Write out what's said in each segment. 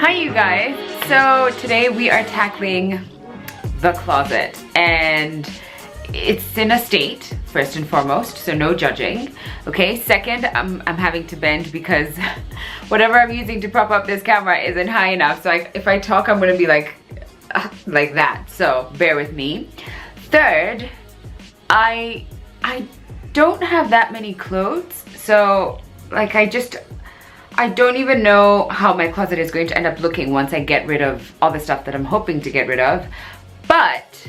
Hi you guys, so today we are tackling the closet and it's in a state, first and foremost, so no judging. Okay, second, I'm having to bend because whatever I'm using to prop up this camera isn't high enough, so if I talk I'm gonna be like that, so bear with me. Third, I don't have that many clothes, so like I don't even know how my closet is going to end up looking once I get rid of all the stuff that I'm hoping to get rid of. But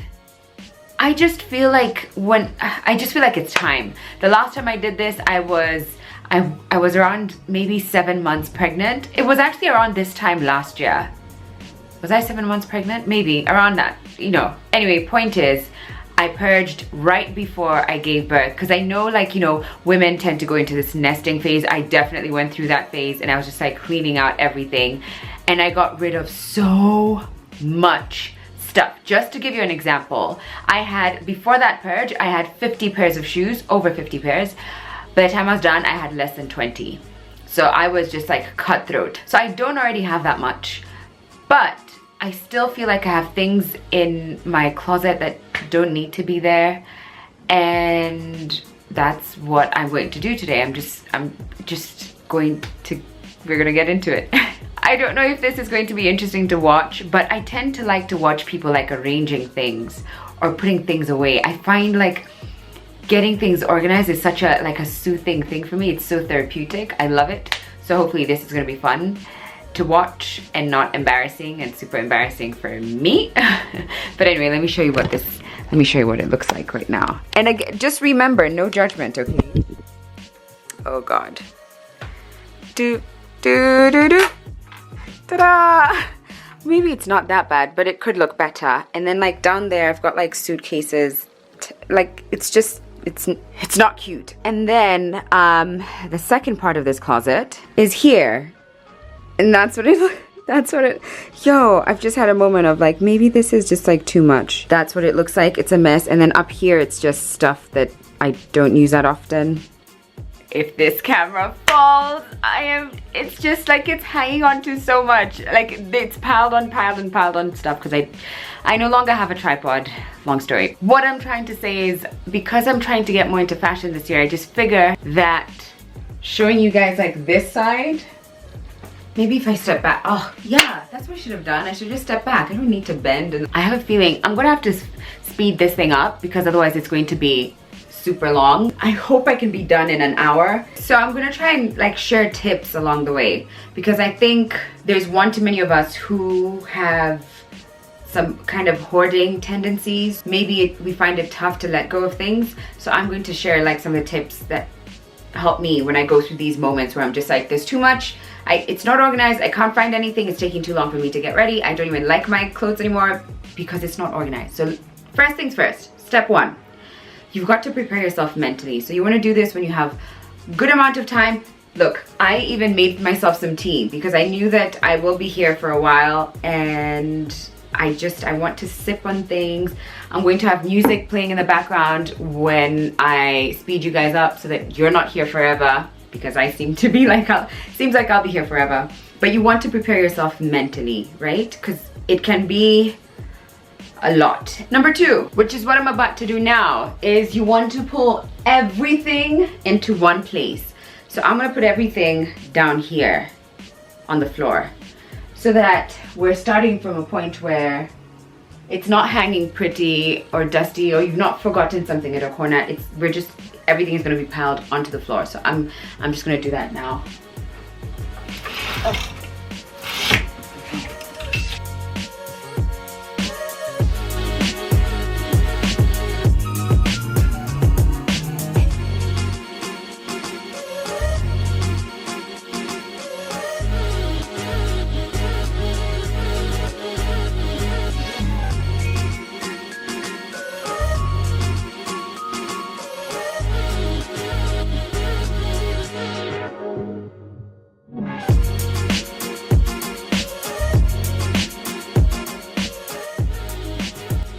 I just feel like it's time. The last time I did this, I was around maybe 7 months pregnant. It was actually around this time last year. Was I 7 months pregnant? Maybe around that, you know. Anyway, point is, I purged right before I gave birth because I know, like, you know, women tend to go into this nesting phase. I definitely went through that phase and I was just like cleaning out everything and I got rid of so much stuff. Just to give you an example, before that purge, I had 50 pairs of shoes, over 50 pairs. By the time I was done, I had less than 20. So I was just like cutthroat. So I don't already have that much, but I still feel like I have things in my closet that don't need to be there, and that's what I'm going to do today. We're gonna get into it. I don't know if this is going to be interesting to watch, but I tend to like to watch people like arranging things or putting things away. I find like getting things organized is such a soothing thing for me. It's so therapeutic. I love it. So hopefully this is gonna be fun to watch and not embarrassing and super embarrassing for me. But anyway, let me show you what it looks like right now. And again, just remember, no judgment, okay? Oh God. Ta-da! Maybe it's not that bad, but it could look better. And then like down there, I've got like suitcases. Like it's not cute. And then the second part of this closet is here. And that's what yo, I've just had a moment of like, maybe this is just like too much. That's what it looks like. It's a mess. And then up here, it's just stuff that I don't use that often. If this camera falls, it's just like it's hanging on to so much. Like it's piled on stuff because I no longer have a tripod. Long story. What I'm trying to say is, because I'm trying to get more into fashion this year, I just figure that showing you guys like this side, maybe if I step back, oh yeah, that's what I should have done. I should just step back. I don't need to bend. And I have a feeling I'm gonna have to speed this thing up because otherwise it's going to be super long. I hope I can be done in an hour. So I'm gonna try and like share tips along the way, because I think there's one too many of us who have some kind of hoarding tendencies. Maybe we find it tough to let go of things. So I'm going to share like some of the tips that help me when I go through these moments where I'm just like, there's too much. It's not organized, I can't find anything, it's taking too long for me to get ready, I don't even like my clothes anymore because it's not organized. So first things first, step one, you've got to prepare yourself mentally. So you want to do this when you have good amount of time. Look, I even made myself some tea because I knew that I will be here for a while and I want to sip on things. I'm going to have music playing in the background when I speed you guys up so that you're not here forever, because I seem to be like, seems like I'll be here forever. But you want to prepare yourself mentally, right? Because it can be a lot. Number two, which is what I'm about to do now, is you want to pull everything into one place. So I'm gonna put everything down here on the floor so that we're starting from a point where it's not hanging pretty or dusty, or you've not forgotten something at a corner. Everything is gonna be piled onto the floor. So I'm just gonna do that now. Oh.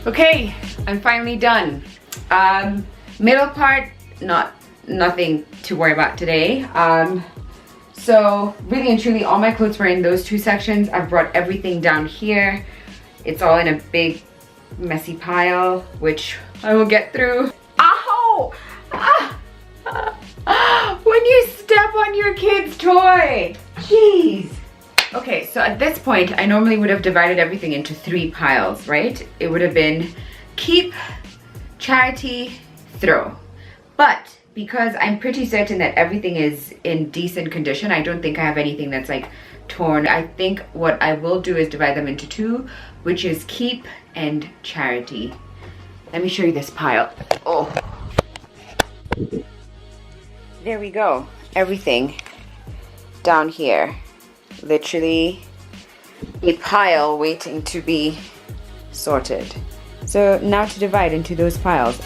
Okay, I'm finally done. Middle part, nothing to worry about today. So really and truly, all my clothes were in those two sections. I've brought everything down here. It's all in a big messy pile, which I will get through. Ow! When you step on your kid's toy. Jeez. Okay, so at this point, I normally would have divided everything into 3 piles, right? It would have been keep, charity, throw. But because I'm pretty certain that everything is in decent condition, I don't think I have anything that's like torn. I think what I will do is divide them into 2, which is keep and charity. Let me show you this pile. Oh. There we go. Everything down here. Literally a pile waiting to be sorted. So now to divide into those piles.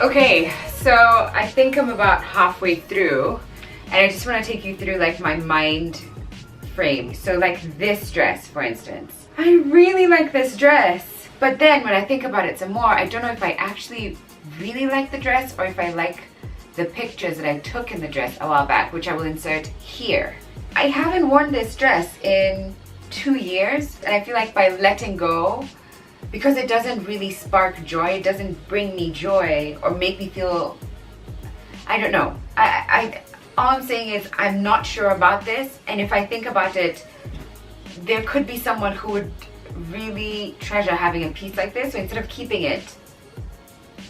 Okay, so I think I'm about halfway through, and I just want to take you through like my mind frame. So like this dress, for instance. I really like this dress, but then when I think about it some more, I don't know if I actually really like the dress or if I like the pictures that I took in the dress a while back, which I will insert here. I haven't worn this dress in 2 years, and I feel like by letting go, because it doesn't really spark joy, it doesn't bring me joy or make me feel, I don't know. All I'm saying is I'm not sure about this, and if I think about it, there could be someone who would really treasure having a piece like this, so instead of keeping it,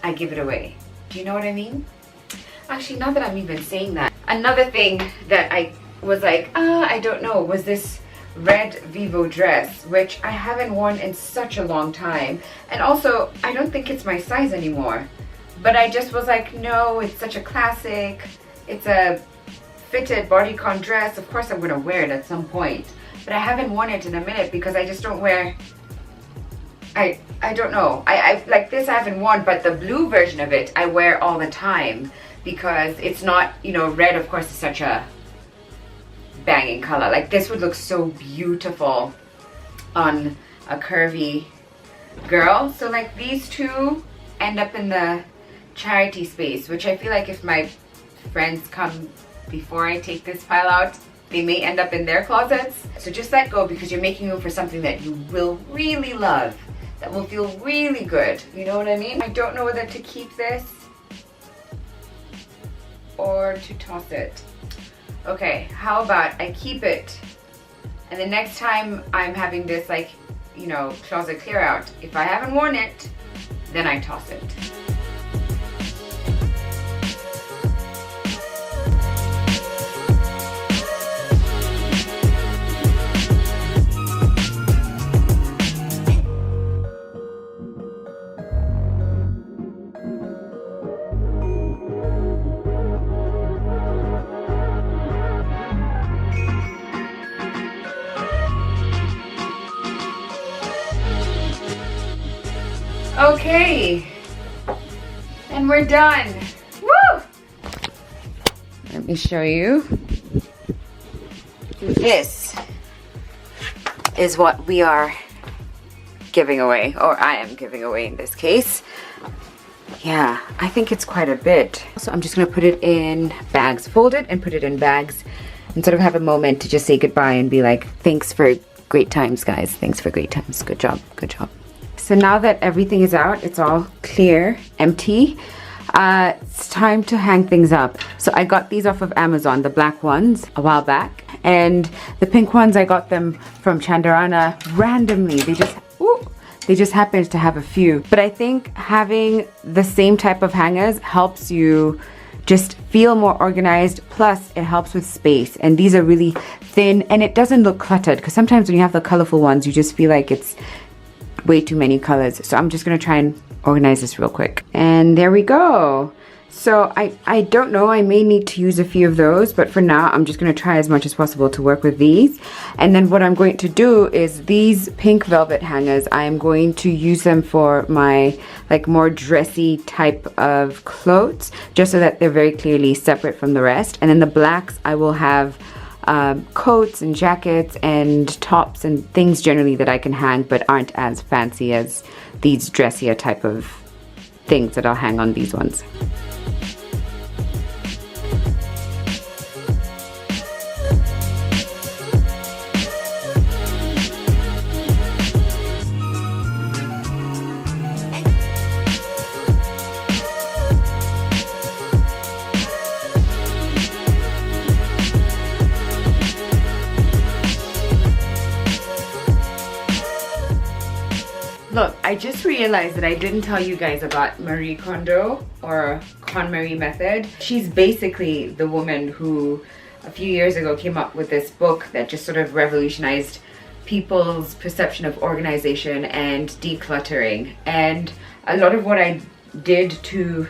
I give it away. Do you know what I mean? Actually, now that I'm even saying that, another thing that I was like, I don't know, was this red Vivo dress, which I haven't worn in such a long time, and also I don't think it's my size anymore, but I just was like, no, it's such a classic, it's a fitted bodycon dress, of course I'm gonna wear it at some point, but I haven't worn it in a minute because I just don't wear, I don't know, I like this I haven't worn, but the blue version of it I wear all the time because it's not, you know, red of course is such a banging color. Like this would look so beautiful on a curvy girl. So like these two end up in the charity space, which I feel like if my friends come before I take this pile out, they may end up in their closets. So just let go because you're making room for something that you will really love, that will feel really good. You know what I mean? I don't know whether to keep this or to toss it. Okay, how about I keep it, and the next time I'm having this, like, you know, closet clear out, if I haven't worn it, then I toss it. Okay, and we're done. Woo! Let me show you. This is what we are giving away, or I am giving away in this case. Yeah, I think it's quite a bit. So I'm just gonna put it in bags, fold it and put it in bags, and sort of have a moment to just say goodbye and be like, thanks for great times, guys. Thanks for great times. Good job, good job. So now that everything is out, it's all clear, empty, it's time to hang things up. So I got these off of Amazon, the black ones, a while back. And the pink ones, I got them from Chandarana randomly. They just happened to have a few. But I think having the same type of hangers helps you just feel more organized, plus it helps with space. And these are really thin and it doesn't look cluttered, because sometimes when you have the colorful ones you just feel like it's way too many colors. So I'm just gonna try and organize this real quick. And there we go. So I don't know, I may need to use a few of those, but for now I'm just going to try as much as possible to work with these. And then what I'm going to do is these pink velvet hangers, I'm going to use them for my like more dressy type of clothes, just so that they're very clearly separate from the rest. And then the blacks I will have coats and jackets and tops and things generally that I can hang but aren't as fancy as these dressier type of things that I'll hang on these ones. Look, I just realized that I didn't tell you guys about Marie Kondo, or KonMari method. She's basically the woman who a few years ago came up with this book that just sort of revolutionized people's perception of organization and decluttering. And a lot of what I did to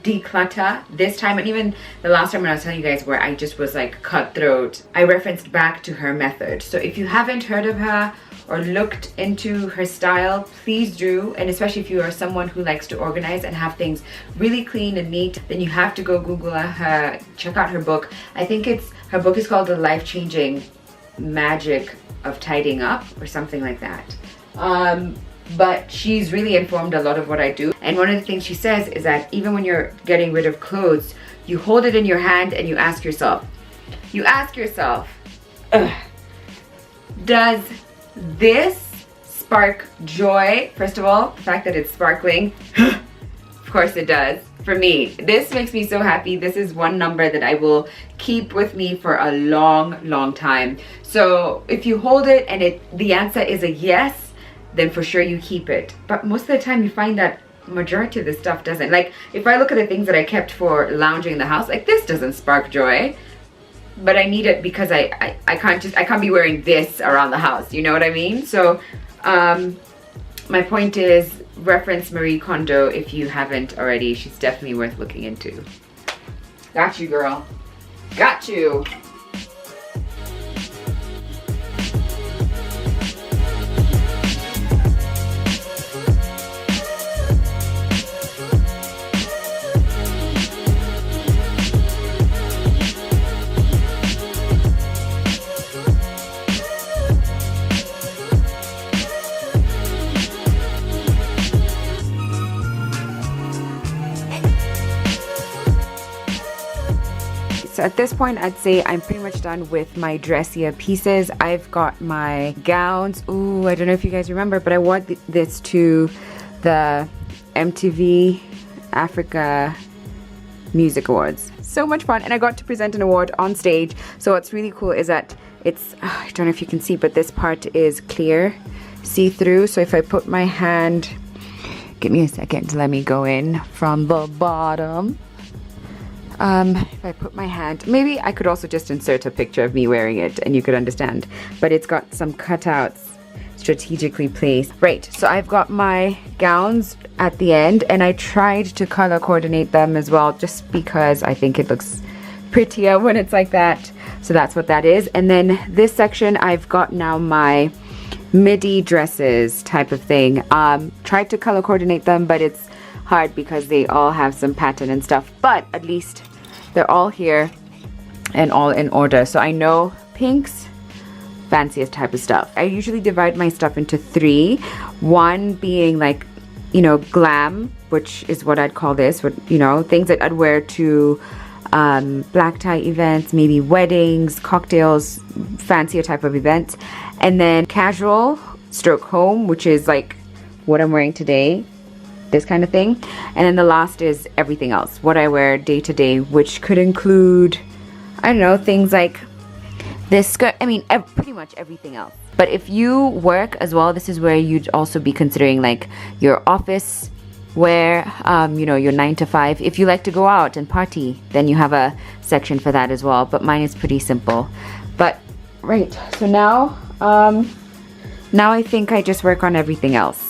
declutter this time, and even the last time when I was telling you guys where I just was like cutthroat, I referenced back to her method. So if you haven't heard of her or looked into her style, please do. And especially if you are someone who likes to organize and have things really clean and neat, then you have to go Google her, check out her book. I think her book is called The Life-Changing Magic of Tidying Up or something like that. But she's really informed a lot of what I do. And one of the things she says is that even when you're getting rid of clothes, you hold it in your hand and you ask yourself, does this spark joy? First of all, the fact that it's sparkling, of course it does. For me, this makes me so happy. This is one number that I will keep with me for a long time. So if you hold it and the answer is a yes, then for sure you keep it. But most of the time you find that majority of the stuff doesn't. Like if I look at the things that I kept for lounging in the house, like this doesn't spark joy. But I need it because I can't be wearing this around the house, you know what I mean? So my point is, reference Marie Kondo if you haven't already. She's definitely worth looking into. Got you, girl. Got you. So at this point, I'd say I'm pretty much done with my dressier pieces. I've got my gowns. Ooh, I don't know if you guys remember, but I wore this to the MTV Africa Music Awards. So much fun, and I got to present an award on stage. So what's really cool is that it's, I don't know if you can see, but this part is clear, see-through. So if I put my hand, give me a second, let me go in from the bottom. If I put my hand, maybe I could also just insert a picture of me wearing it and you could understand, but it's got some cutouts strategically placed. Right, so I've got my gowns at the end and I tried to color coordinate them as well, just because I think it looks prettier when it's like that. So that's what that is. And then this section, I've got now my midi dresses type of thing. Tried to color coordinate them, but it's hard because they all have some pattern and stuff, but at least they're all here and all in order. So I know pinks, fanciest type of stuff. I usually divide my stuff into three. One being like, you know, glam, which is what I'd call this, but you know, things that I'd wear to black tie events, maybe weddings, cocktails, fancier type of events. And then casual stroke home, which is like what I'm wearing today, this kind of thing. And then the last is everything else, what I wear day to day, which could include, I don't know, things like this skirt. I mean, pretty much everything else. But if you work as well, this is where you'd also be considering like your office wear, you know, your 9 to 5. If you like to go out and party, then you have a section for that as well. But mine is pretty simple. But right, so now I think I just work on everything else.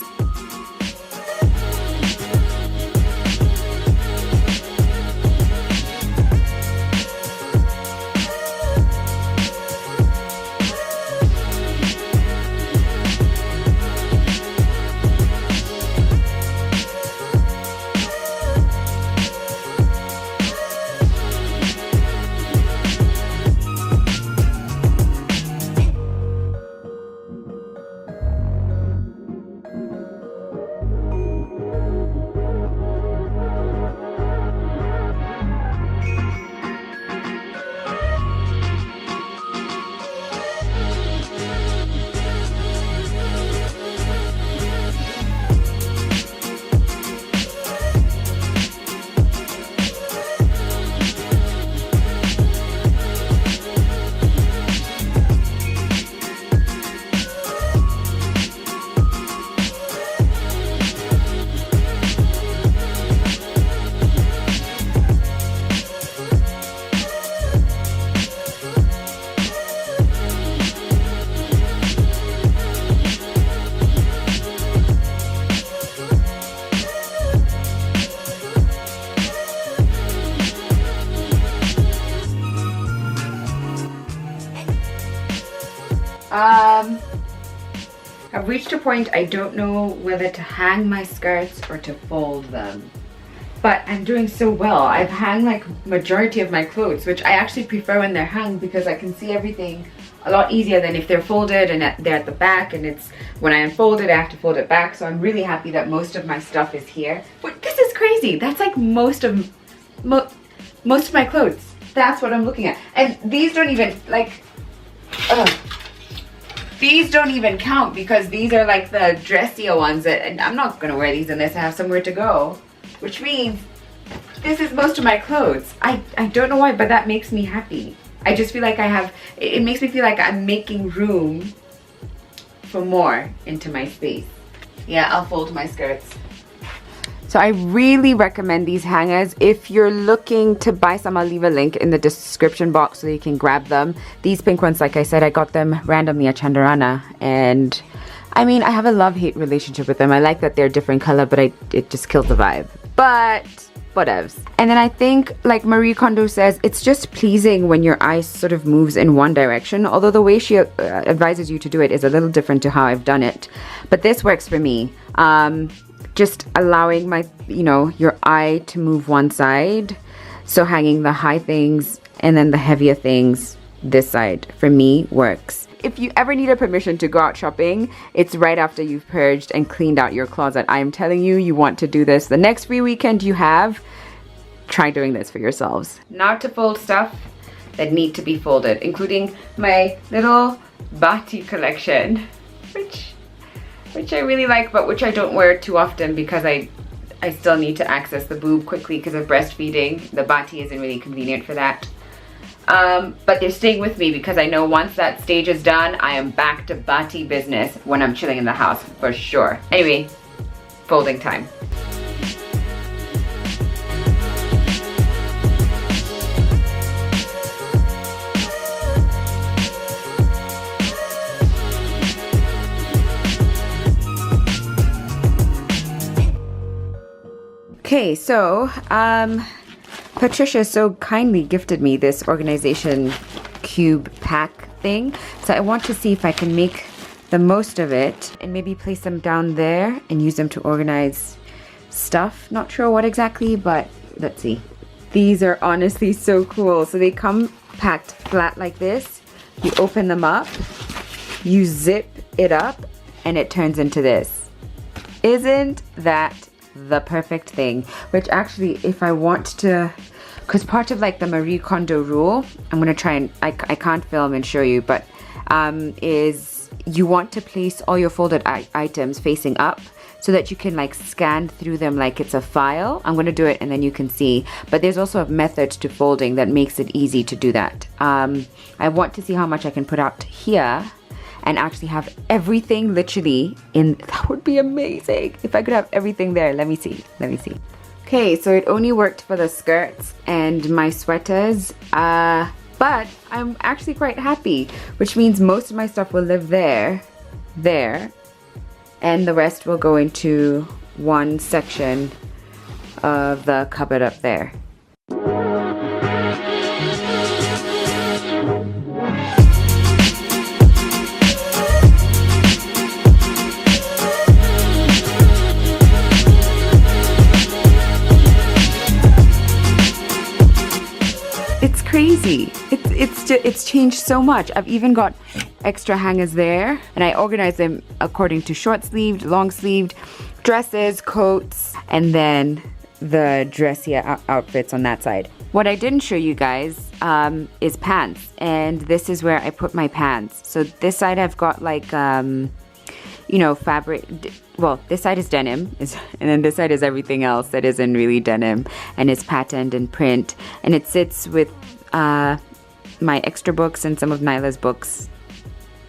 I've reached a point I don't know whether to hang my skirts or to fold them. But I'm doing so well. I've hung like majority of my clothes, which I actually prefer when they're hung because I can see everything a lot easier than if they're folded and they're at the back, and it's when I unfold it I have to fold it back. So I'm really happy that most of my stuff is here. But this is crazy. That's like most of my clothes. That's what I'm looking at. And these don't even like these don't even count because these are like the dressier ones and I'm not gonna wear these unless I have somewhere to go, which means this is most of my clothes. I don't know why, but that makes me happy. I just feel like it makes me feel like I'm making room for more into my space. Yeah, I'll fold my skirts. So I really recommend these hangers. If you're looking to buy some, I'll leave a link in the description box so you can grab them. These pink ones, like I said, I got them randomly at Chandarana, and I mean, I have a love-hate relationship with them. I like that they're different color, but it just kills the vibe. But whatevs. And then I think, like Marie Kondo says, it's just pleasing when your eye sort of moves in one direction, although the way she advises you to do it is a little different to how I've done it. But this works for me. Just allowing my, you know, your eye to move one side. So hanging the high things and then the heavier things this side, for me, works. If you ever need a permission to go out shopping, it's right after you've purged and cleaned out your closet. I am telling you, you want to do this. The next free weekend you have, try doing this for yourselves. Now to fold stuff that need to be folded, including my little bati collection, which I really like, but which I don't wear too often because I still need to access the boob quickly because of breastfeeding. The bati isn't really convenient for that. But they're staying with me because I know once that stage is done, I am back to bati business when I'm chilling in the house, for sure. Anyway, folding time. Okay, so Patricia so kindly gifted me this organization cube pack thing. So I want to see if I can make the most of it and maybe place them down there and use them to organize stuff. Not sure what exactly, but let's see. These are honestly so cool. So they come packed flat like this. You open them up, you zip it up, and it turns into this. Isn't that the perfect thing? Which actually, if I want to, because part of like the Marie Kondo rule, I'm gonna try and I can't film and show you, but is you want to place all your folded items facing up so that you can like scan through them like it's a file. I'm gonna do it and then you can see, but there's also a method to folding that makes it easy to do that. I want to see how much I can put out here and actually have everything literally in. That would be amazing if I could have everything there. Let me see. Okay, so it only worked for the skirts and my sweaters, but I'm actually quite happy, which means most of my stuff will live there, and the rest will go into one section of the cupboard up there. It's crazy. It's changed so much. I've even got extra hangers there, and I organize them according to short sleeved, long sleeved, dresses, coats, and then the dressier outfits on that side. What I didn't show you guys is pants, and this is where I put my pants. So this side I've got like you know, fabric. Well, this side is denim, and then this side is everything else that isn't really denim and is patterned and print, and it sits with my extra books and some of Nyla's books,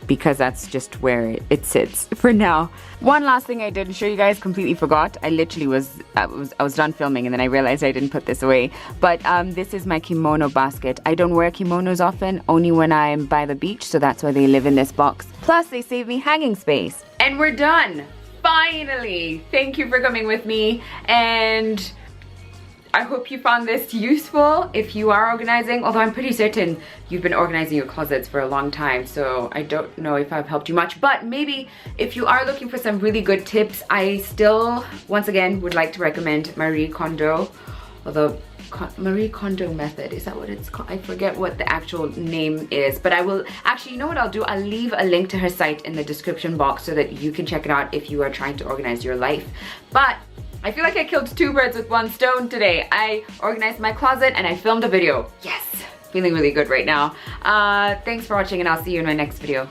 because that's just where it sits for now. One last thing I didn't show you guys, completely forgot. I literally I was done filming and then I realized I didn't put this away. But this is my kimono basket. I don't wear kimonos often, only when I'm by the beach, so that's why they live in this box. Plus they save me hanging space. And we're done! Finally! Thank you for coming with me, and I hope you found this useful if you are organizing, although I'm pretty certain you've been organizing your closets for a long time, so I don't know if I've helped you much, but maybe if you are looking for some really good tips, I still, once again, would like to recommend Marie Kondo, although Marie Kondo method, is that what it's called? I forget what the actual name is, but I will, actually, you know what I'll do? I'll leave a link to her site in the description box so that you can check it out if you are trying to organize your life. But I feel like I killed two birds with one stone today. I organized my closet and I filmed a video. Yes, feeling really good right now. Thanks for watching, and I'll see you in my next video.